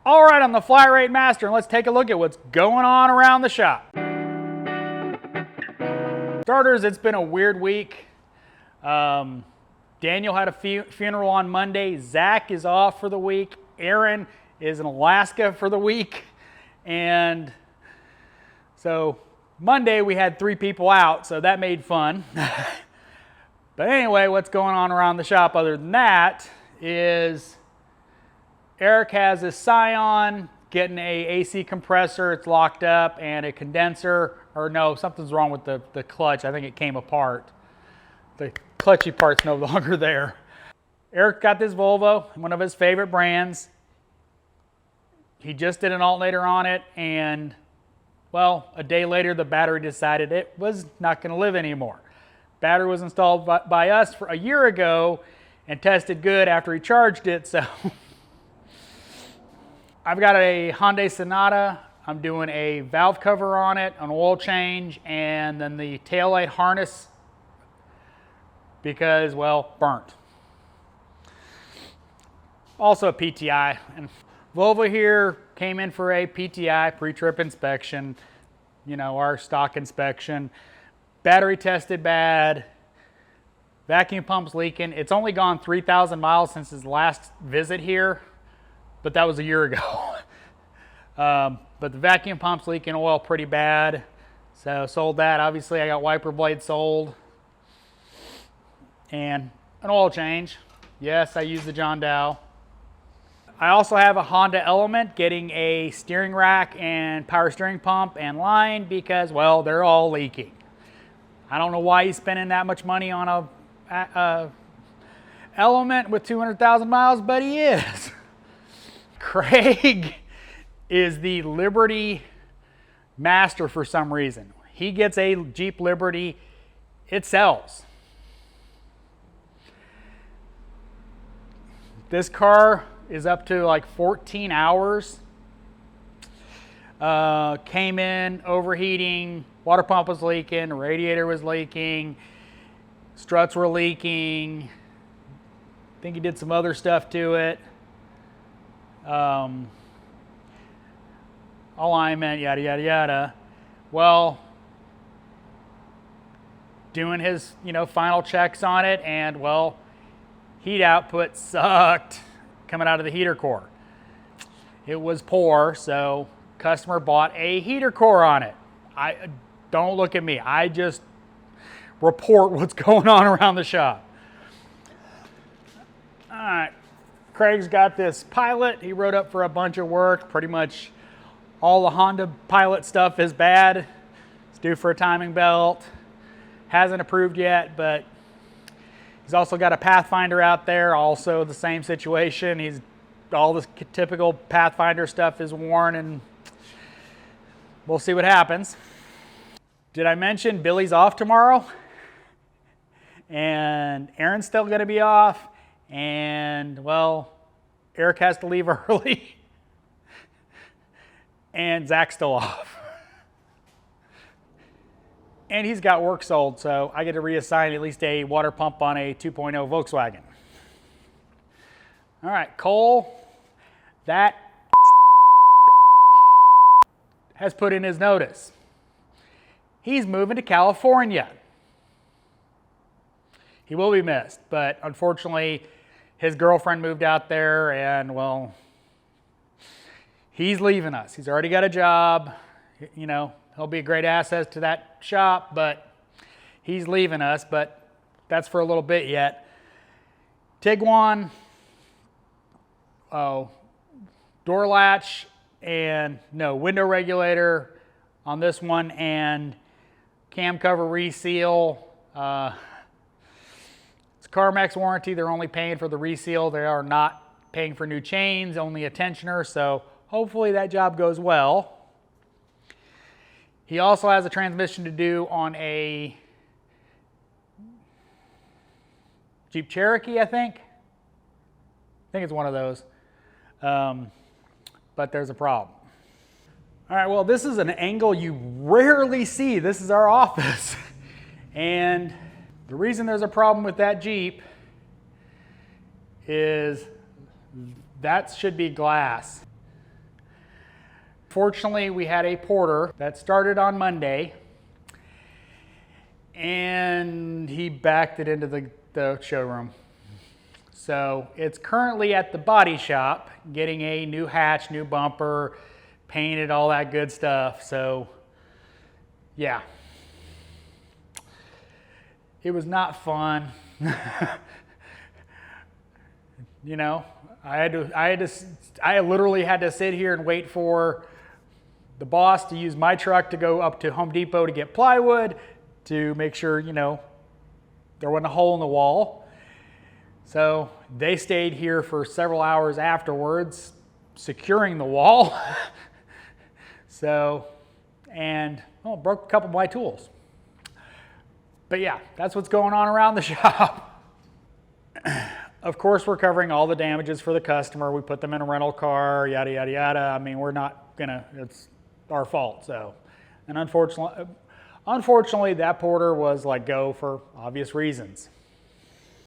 All right, I'm the Flat Rate Master, and let's take a look at what's going on around the shop. Starters, it's been a weird week. Daniel had a funeral on Monday. Zach is off for the week. Aaron is in Alaska for the week. And so Monday we had 3 people out, so that made fun. But anyway, what's going on around the shop other than that is Eric has a Scion getting a AC compressor. It's locked up, and a condenser, or no, something's wrong with the clutch. I think it came apart. The clutchy part's no longer there. Eric got this Volvo, one of his favorite brands. He just did an alternator on it, and well, a day later the battery decided it was not going to live anymore. Battery was installed by us for a year ago and tested good after he charged it, so I've got a Hyundai Sonata. I'm doing a valve cover on it, an oil change, and then the taillight harness because, well, burnt. Also a PTI. And Volvo here came in for a PTI, pre-trip inspection, you know, our stock inspection. Battery tested bad. Vacuum pump's leaking. It's only gone 3,000 miles since his last visit here, but that was a year ago. But the vacuum pump's leaking oil pretty bad. So sold that. Obviously I got wiper blade sold. And an oil change. Yes, I use the John Dow. I also have a Honda Element getting a steering rack and power steering pump and line because, well, they're all leaking. I don't know why he's spending that much money on a Element with 200,000 miles, but he is. Craig is the Liberty master for some reason. He gets a Jeep Liberty, it sells. This car is up to like 14 hours. Came in overheating, water pump was leaking, radiator was leaking, struts were leaking. I think he did some other stuff to it. Alignment, yada, yada, yada. Well, doing his, final checks on it, and well, heat output sucked coming out of the heater core. It was poor, so customer bought a heater core on it. Don't look at me. I just report what's going on around the shop. All right, Craig's got this Pilot. He wrote up for a bunch of work. Pretty much all the Honda Pilot stuff is bad. It's due for a timing belt. Hasn't approved yet, but he's also got a Pathfinder out there, also the same situation. All the typical Pathfinder stuff is worn, and we'll see what happens. Did I mention Billy's off tomorrow? And Aaron's still going to be off, and well, Eric has to leave early, and Zach's still off. And he's got work sold, so I get to reassign at least a water pump on a 2.0 Volkswagen. All right, Cole, that has put in his notice. He's moving to California. He will be missed, but unfortunately, his girlfriend moved out there, and well, he's leaving us. He's already got a job, He'll be a great asset to that shop, but he's leaving us, but that's for a little bit yet. Tiguan, door latch and no window regulator on this one, and cam cover reseal. It's CarMax warranty. They're only paying for the reseal. They are not paying for new chains, only a tensioner, so hopefully that job goes well. He also has a transmission to do on a Jeep Cherokee, I think. I think it's one of those. But there's a problem. All right, well, this is an angle you rarely see. This is our office. And the reason there's a problem with that Jeep is that should be glass. Fortunately, we had a porter that started on Monday, and he backed it into the showroom. So it's currently at the body shop getting a new hatch, new bumper, painted, all that good stuff. So yeah, it was not fun. You know, I literally had to sit here and wait for the boss to use my truck to go up to Home Depot to get plywood to make sure, you know, there wasn't a hole in the wall. So they stayed here for several hours afterwards, securing the wall. So, and broke a couple of my tools. But yeah, that's what's going on around the shop. Of course, we're covering all the damages for the customer. We put them in a rental car, yada, yada, yada. I mean, we're not gonna, it's our fault, so. And unfortunately, that porter was let go for obvious reasons.